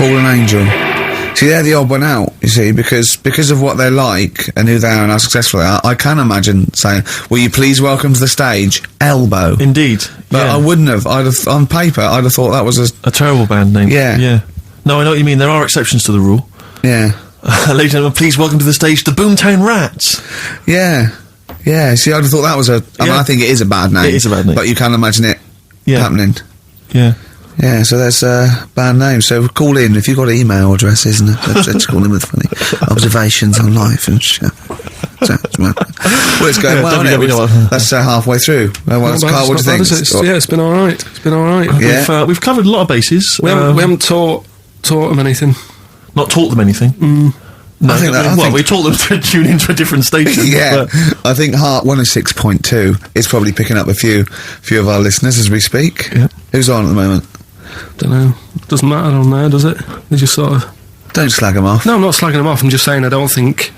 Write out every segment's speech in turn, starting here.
fallen angel. See, they're the odd one out, you see, because of what they're like and who they are and how successful they are. I can imagine saying, will you please welcome to the stage, Elbow. Indeed. But I wouldn't have. On paper, I'd have thought that was a terrible band name. Yeah. Yeah. No, I know what you mean. There are exceptions to the rule. Yeah. Ladies and gentlemen, please welcome to the stage the Boomtown Rats. Yeah. Yeah, see, I'd have thought that was I mean, I think it is a bad name. It is a bad name. But you can imagine it happening. Yeah. Yeah, so there's bad names. So call in if you've got email addresses and let's call in with funny observations on life and shit. So, well, it's going well, isn't it? That's halfway through. Carl, what do you think? It's been alright. It's been alright. Yeah. We've covered a lot of bases. We haven't taught them anything. Not taught them anything? No, we taught them to tune into a different station. Yeah, I think Heart 106.2 is probably picking up a few of our listeners as we speak. Yeah. Who's on at the moment? Don't know. Doesn't matter on there, does it? They just sort of... Don't slag them off. No, I'm not slagging them off. I'm just saying I don't think...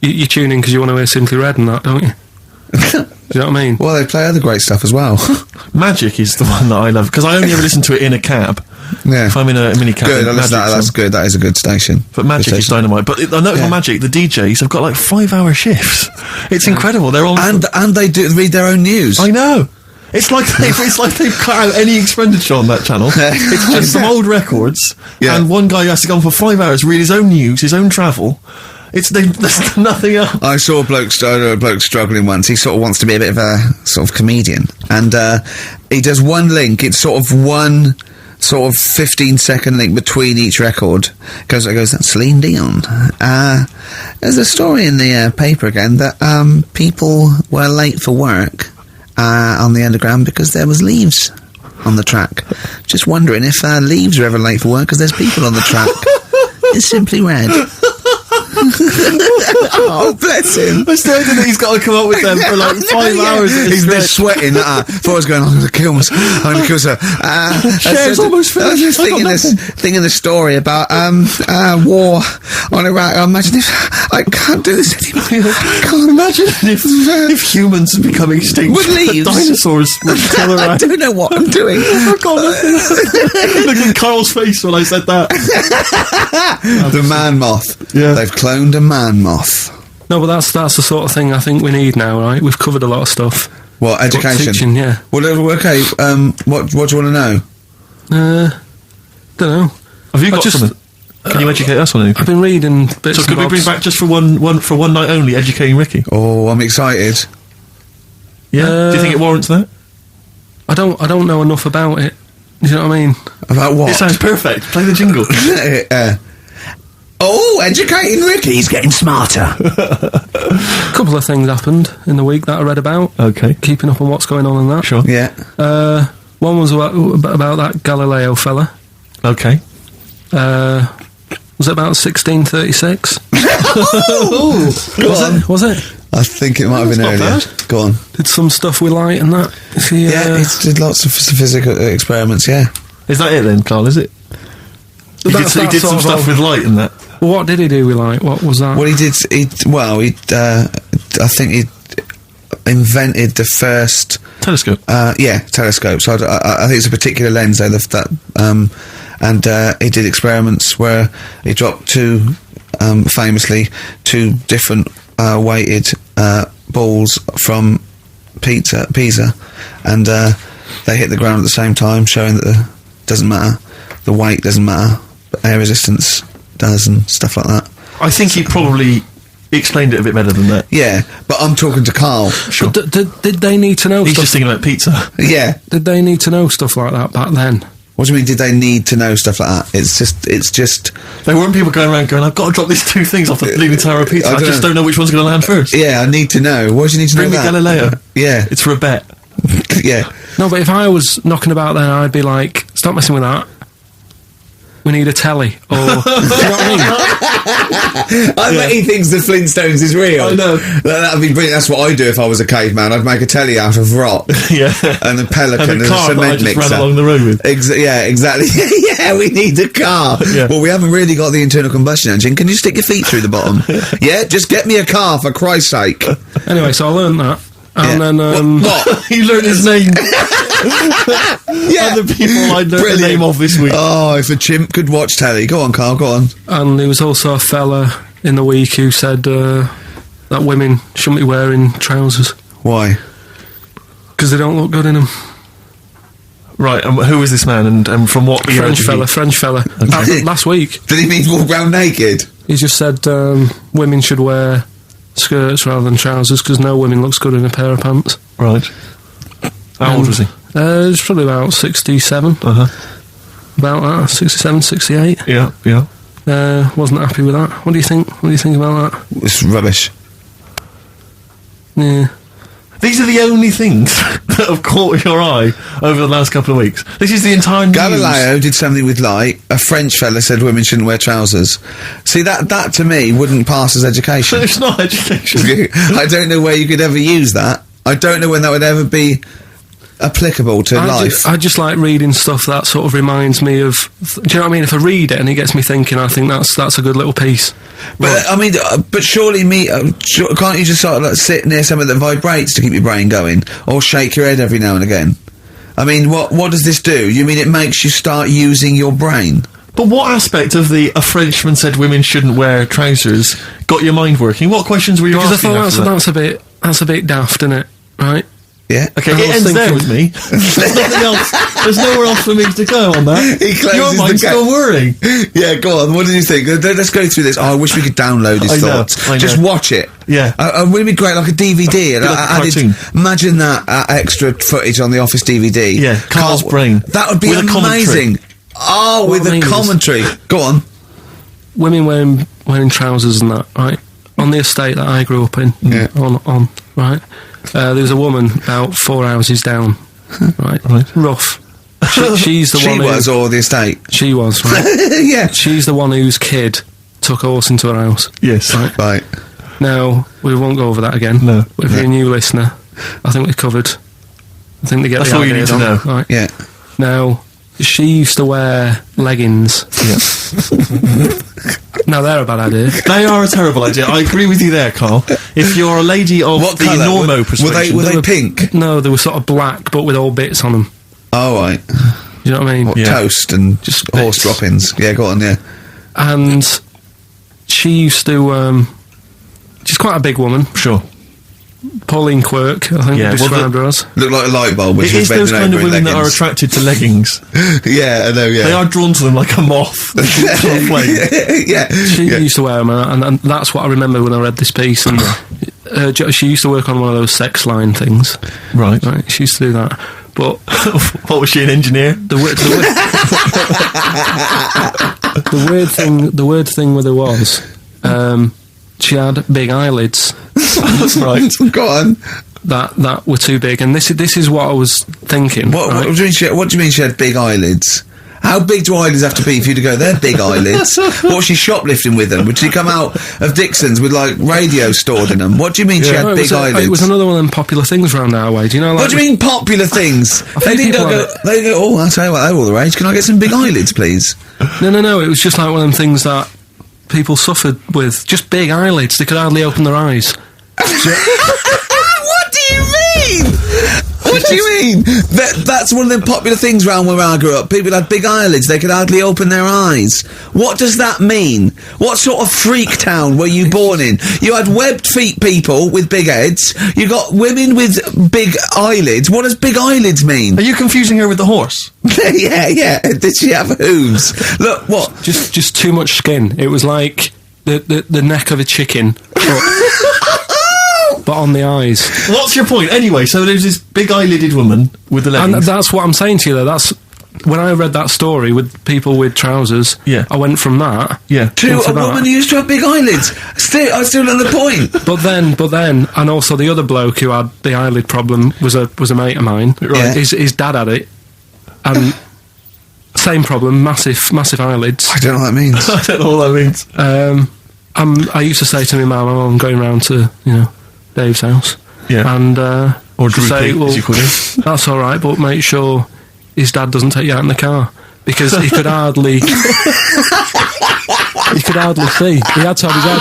You tune in because you want to hear Simply Red and that, don't you? Do you know what I mean? Well, they play other great stuff as well. Magic is the one that I love, because I only ever listen to it in a cab. Yeah. If I'm in a mini cab. Good, that's good. That is a good station. But Magic is dynamite. But I noticed on Magic, the DJs have got like 5-hour shifts. It's incredible. They're on... And they do read their own news. I know. It's like they've cut out any expenditure on that channel. It's just some old records, and one guy has to go on for 5 hours, read his own news, his own travel. There's nothing else. I saw a bloke struggling once. He sort of wants to be a bit of a sort of comedian, and he does one link. It's sort of one sort of 15-second link between each record. Goes, that's Celine Dion. There's a story in the paper again that people were late for work on the Underground because there was leaves on the track. Just wondering if leaves are ever late for work because there's people on the track. It's Simply Red. Oh, bless him. I still think that he's got to come up with them for like 5 hours. He's been sweating. Thought I was going, I'm going to kill myself. I'm going to kill myself. Share's almost finished. I was just thinking the story about war on Iraq. I imagine if I can't do this anymore. I can't imagine if humans become extinct. With leaves. Dinosaurs would kill Iraq. I don't know what I'm doing. Look at Carl's face when I said that. The man moth. Yeah. They've cloned a man moth. No, but that's the sort of thing I think we need now, right? We've covered a lot of stuff. What, education? Teaching, yeah. Well, okay, what do you want to know? Don't know. Have you got something? Can you educate us on anything? I've been reading bits. So could we bring back just for one night only, educating Ricky? Oh, I'm excited. Yeah. Do you think it warrants that? I don't know enough about it. You know what I mean? About what? It sounds perfect. Play the jingle. Oh, educating Ricky. He's getting smarter. A couple of things happened in the week that I read about. Okay. Keeping up on what's going on in that. Sure. Yeah. One was about that Galileo fella. Okay. Was it about 1636? Was it? I think it might have been earlier. Bad. Go on. Did some stuff with light and that. He did lots of physical experiments, yeah. Is that it then, Carl, is it? He did some stuff with light and that. Well, what did he do with light? What was that? Well, I think he invented the first... Telescope? Telescope. So I think it's a particular lens, though, and he did experiments where he dropped famously two different weighted balls from Pisa, and they hit the ground at the same time, showing that doesn't matter, the weight doesn't matter, but air resistance does and stuff like that. I think he probably explained it a bit better than that. Yeah, but I'm talking to Carl. Sure. Did they need to know He's stuff? just thinking about pizza. Yeah. Did they need to know stuff like that back then? What do you mean, did they need to know stuff like that? It's just... There weren't people going around going, I've got to drop these two things off the Leaning Tower of Pizza. I just don't know which one's going to land first. Yeah, I need to know. Why do you need to know that? Bring me Galileo. Yeah. It's for a bet. Yeah. No, but if I was knocking about then, I'd be like, stop messing with that. We need a telly. Or, you know what I mean? I bet he thinks the Flintstones is real. I know. That'd be brilliant. That's what I'd do if I was a caveman. I'd make a telly out of rock. Yeah. And a pelican and a car cement that I just mixer. ran along the road with. Yeah, exactly. Yeah, we need a car. Yeah. Well, we haven't really got the internal combustion engine. Can you stick your feet through the bottom? Yeah, just get me a car, for Christ's sake. Anyway, so I learned that. And then... What? You learned his name. Other people I know the name of this week. Oh, if a chimp could watch telly. Go on, Carl, go on. And there was also a fella in the week who said that women shouldn't be wearing trousers. Why? Because they don't look good in them. Right, and who was this man, and from what era? French fella. Last week. Did he mean walk around naked? He just said women should wear skirts rather than trousers because no woman looks good in a pair of pants. Right. How old was he? He was probably about 67. About that, 67, 68. Yeah. Wasn't happy with that. What do you think? What do you think about that? It's rubbish. Yeah. These are the only things that have caught your eye over the last couple of weeks. This is the entire news. Galileo did something with light. A French fella said women shouldn't wear trousers. See, that to me wouldn't pass as education. It's not education. I don't know where you could ever use that. I don't know when that would ever be applicable to life. I just like reading stuff that sort of reminds me of. Do you know what I mean? If I read it and it gets me thinking, I think that's a good little piece. But I mean, but surely can't you just sort of like sit near something that vibrates to keep your brain going, or shake your head every now and again? I mean, what does this do? You mean it makes you start using your brain? But what aspect of a Frenchman said women shouldn't wear trousers got your mind working? What questions were you asking? Because I thought that's a bit daft, isn't it? Right? Yeah. Okay, it ends there with me. There's nothing else. There's nowhere else for me to go on that. He closes your mind's still whirring. Yeah, go on. What did you think? Let's go through this. Oh, I wish we could download his thoughts. I know. Just watch it. Yeah. Wouldn't it be great, like a DVD? And like a cartoon. Imagine that extra footage on the Office DVD. Yeah, Carl's brain. That would be with amazing. Oh, with a commentary. Go on. Women wearing trousers and that, right? On the estate that I grew up in, on right? There was a woman about 4 houses down, right? Rough. She's the one. She was, or the estate? She was, right? Yeah. She's the one whose kid took a horse into her house. Yes. Right. Now, we won't go over that again. No. But if you're a new listener, I think we've covered. I think they get That's the all idea. you need to know. Right? Yeah. Now, she used to wear leggings. Yeah. Now, they're a bad idea. They are a terrible idea. I agree with you there, Carl. If you're a lady of What the colour? normo persuasion... Were they pink? No, they were sort of black, but with all bits on them. Oh, right. You know what I mean? What, toast and just horse bits. droppings. Yeah, go on, yeah. And she used to... she's quite a big woman. Sure. Pauline Quirk, I think, described her as. Looked like a light bulb, which It was is those bending kind of over in women that are leggings. attracted to leggings. Yeah, I know, yeah. They are drawn to them like a moth. Yeah. She used to wear them, and that's what I remember when I read this piece. And she used to work on one of those sex line things. Right. She used to do that. But what was she, an engineer? the weird thing with her was she had big eyelids. Right. Go on. That were too big, and this is what I was thinking. What do you mean she had big eyelids? How big do eyelids have to be for you to go, they're big eyelids? What was she shoplifting with them? Would she come out of Dixon's with, like, radio stored in them? What do you mean she had big eyelids? It was another one of them popular things around our way. Do you know? Like, What do you mean popular things? They didn't go, oh, I'll tell you what, they're all the rage. Can I get some big eyelids, please? No. It was just like one of them things that people suffered with. Just big eyelids. They could hardly open their eyes. What do you mean? What do you mean? That's one of the popular things around where I grew up. People had big eyelids. They could hardly open their eyes. What does that mean? What sort of freak town were you born in? You had webbed feet people with big heads. You got women with big eyelids. What does big eyelids mean? Are you confusing her with the horse? Yeah. Did she have hooves? Look, what? Just too much skin. It was like the neck of a chicken. But on the eyes. What's your point? Anyway, so there's this big eyelided woman with the leggings. And that's what I'm saying to you, though. That's when I read that story with people with trousers. Yeah. I went from that. Yeah. To a woman who used to have big eyelids. I still don't know the point. But then, and also the other bloke who had the eyelid problem was a mate of mine. Right. His dad had it, and same problem, massive eyelids. I don't know what that means. I don't know what that means. I used to say to my mum, I'm going round to Dave's house. Yeah. And or Drew say, Pig, well, as you call him. That's all right, but make sure his dad doesn't take you out in the car, because he could hardly see. He had to have his head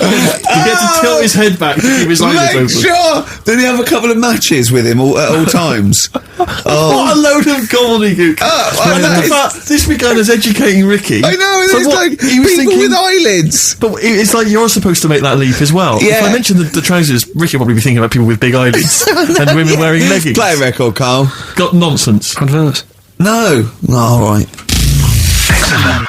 He had to tilt his head back to keep his eyelids open. Make sure that you have a couple of matches with him at all times. What a load of gobbledygook! This began as educating Ricky. I know, So it's what, like he was people thinking- with eyelids. But it's like you're supposed to make that leap as well. Yeah. If I mentioned the trousers, Ricky will probably be thinking about people with big eyelids and women wearing leggings. Play a record, Carl. Got nonsense. Adverts. No. All right. XFM.